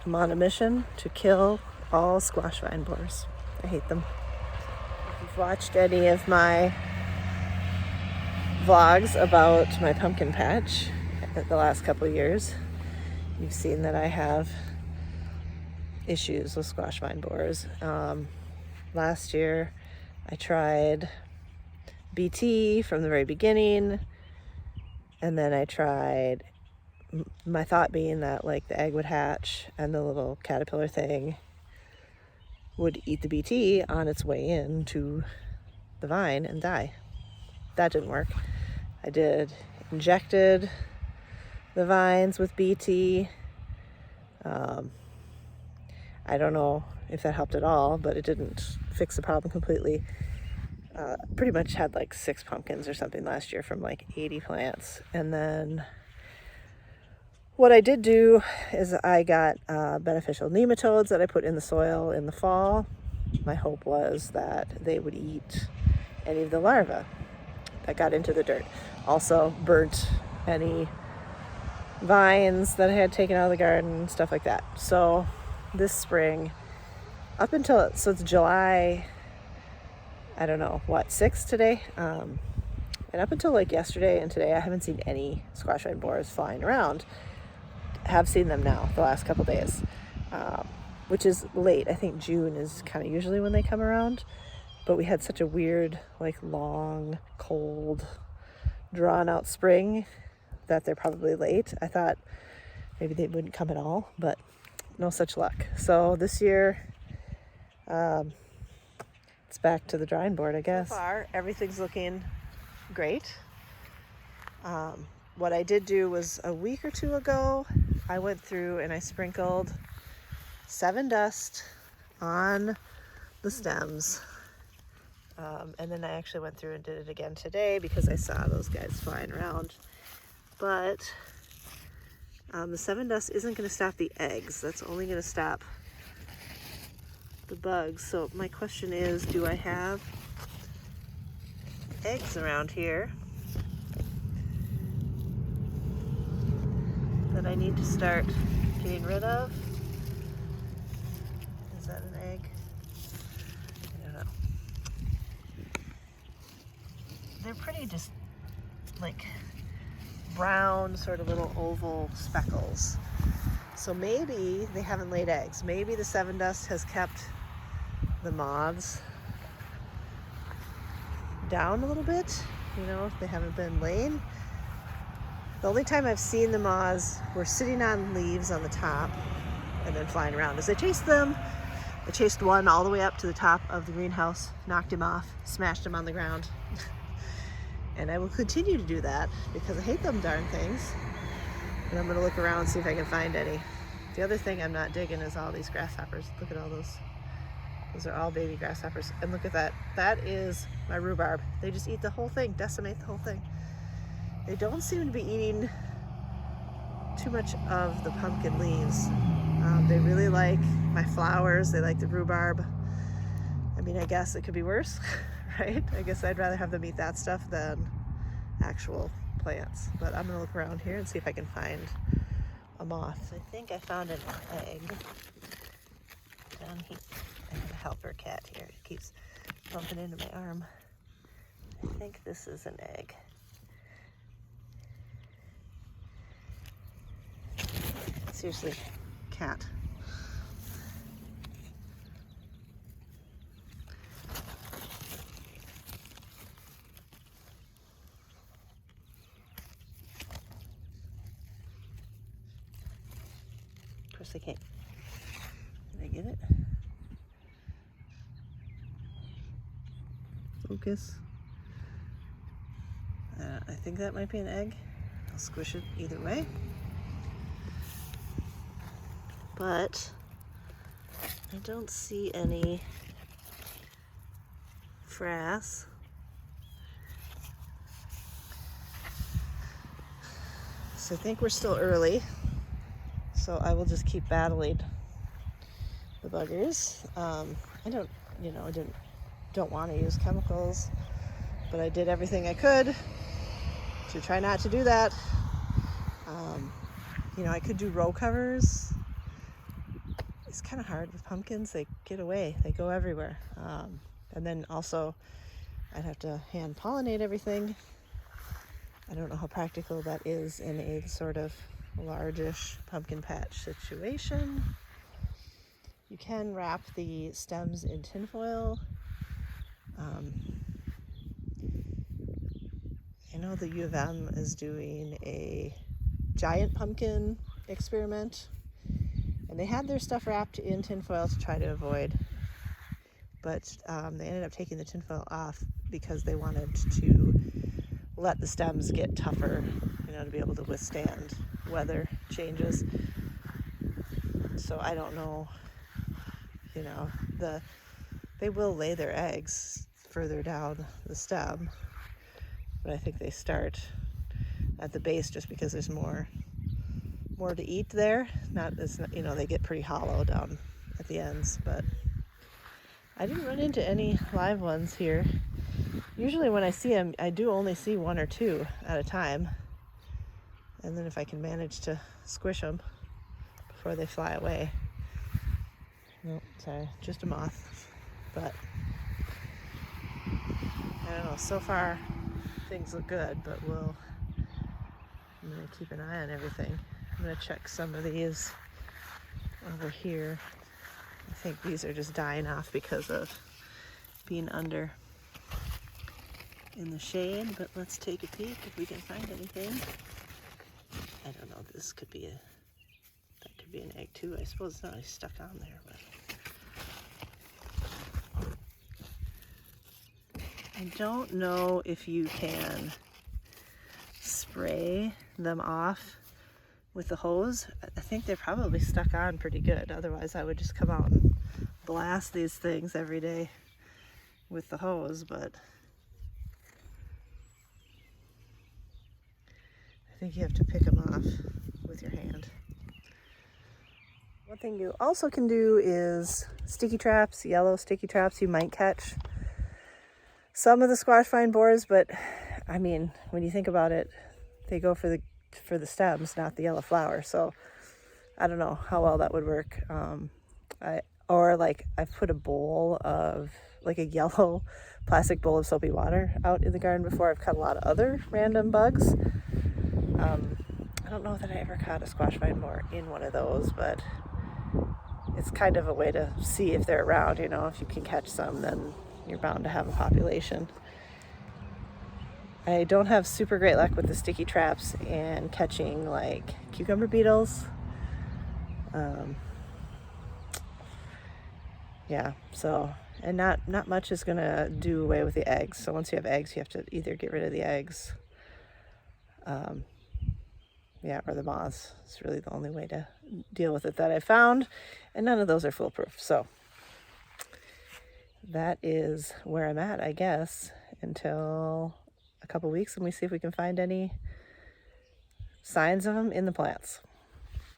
I'm on a mission to kill all squash vine borers. I hate them. If you've watched any of my vlogs about my pumpkin patch the last couple of years, you've seen that I have issues with squash vine borers. Last year I tried BT from the very beginning, and then I tried, my thought being that like the egg would hatch and the little caterpillar thing would eat the BT on its way in to the vine and die. That didn't work. I injected the vines with BT. I don't know if that helped at all, but it didn't fix the problem completely. Pretty much had like 6 pumpkins or something last year from like 80 plants. And then what I did do is I got beneficial nematodes that I put in the soil in the fall. My hope was that they would eat any of the larvae that got into the dirt. Also burnt any vines that I had taken out of the garden, stuff like that. So this spring, so it's July, I don't know, 6th today? And up until like yesterday and today, I haven't seen any squash vine borers flying around. Have seen them now the last couple days, which is late. I think June is kind of usually when they come around, but we had such a weird, like long, cold, drawn out spring that they're probably late. I thought maybe they wouldn't come at all, but no such luck. So this year, it's back to the drawing board, I guess. So far, everything's looking great. What I did do was a week or two ago, I went through and I sprinkled 7 dust on the stems. And then I actually went through and did it again today because I saw those guys flying around. But the 7 dust isn't going to stop the eggs. That's only going to stop the bugs. So my question is, do I have eggs around here that I need to start getting rid of? Is that an egg? I don't know. They're pretty just like brown, sort of little oval speckles. So maybe they haven't laid eggs. Maybe the 7 dust has kept the moths down a little bit. You know, they haven't been laying. The only time I've seen the moths were sitting on leaves on the top and then flying around. As I chased them, I chased one all the way up to the top of the greenhouse, knocked him off, smashed him on the ground. And I will continue to do that because I hate them darn things. And I'm gonna look around and see if I can find any. The other thing I'm not digging is all these grasshoppers. Look at all those. Those are all baby grasshoppers. And look at that. That is my rhubarb. They just eat the whole thing, decimate the whole thing. They don't seem to be eating too much of the pumpkin leaves. They really like my flowers. They like the rhubarb. I mean, I guess it could be worse, right? I guess I'd rather have them eat that stuff than actual plants. But I'm gonna look around here and see if I can find a moth. I think I found an egg down here. I have a helper cat here. It keeps bumping into my arm. I think this is an egg. Seriously, cat. Of course I can't. Did I get it? Focus. I think that might be an egg. I'll squish it either way. But I don't see any frass. So I think we're still early. So I will just keep battling the buggers. I don't want to use chemicals, but I did everything I could to try not to do that. I could do row covers it's kind of hard with pumpkins. They get away, they go everywhere. And then also I'd have to hand pollinate everything. I don't know how practical that is in a sort of largish pumpkin patch situation. You can wrap the stems in tinfoil. I know the U of M is doing a giant pumpkin experiment, and they had their stuff wrapped in tinfoil to try to avoid, but they ended up taking the tinfoil off because they wanted to let the stems get tougher, to be able to withstand weather changes. So I don't know, they will lay their eggs further down the stem, but I think they start at the base just because there's more to eat there. They get pretty hollow down at the ends, but I didn't run into any live ones here. Usually when I see them, I do only see one or two at a time, and then if I can manage to squish them before they fly away. Nope, sorry, just a moth. But I don't know, so far things look good, but I'm gonna keep an eye on everything. I'm gonna check some of these over here. I think these are just dying off because of being under in the shade, but let's take a peek if we can find anything. I don't know, that could be an egg too. I suppose it's not really stuck on there, but I don't know if you can spray them off with the hose. I think they're probably stuck on pretty good. Otherwise I would just come out and blast these things every day with the hose, but I think you have to pick them off with your hand. One thing you also can do is sticky traps, yellow sticky traps. You might catch some of the squash vine borers, but I mean, when you think about it, they go for the stems, not the yellow flower. So I don't know how well that would work. I've put a bowl of a yellow plastic bowl of soapy water out in the garden before. I've caught a lot of other random bugs. I don't know that I ever caught a squash vine borer in one of those, but it's kind of a way to see if they're around. If you can catch some, then you're bound to have a population. I don't have super great luck with the sticky traps and catching cucumber beetles. And not much is gonna do away with the eggs. So once you have eggs, you have to either get rid of the eggs, or the moths. It's really the only way to deal with it that I found, and none of those are foolproof. So that is where I'm at, I guess, until a couple weeks, and we see if we can find any signs of them in the plants.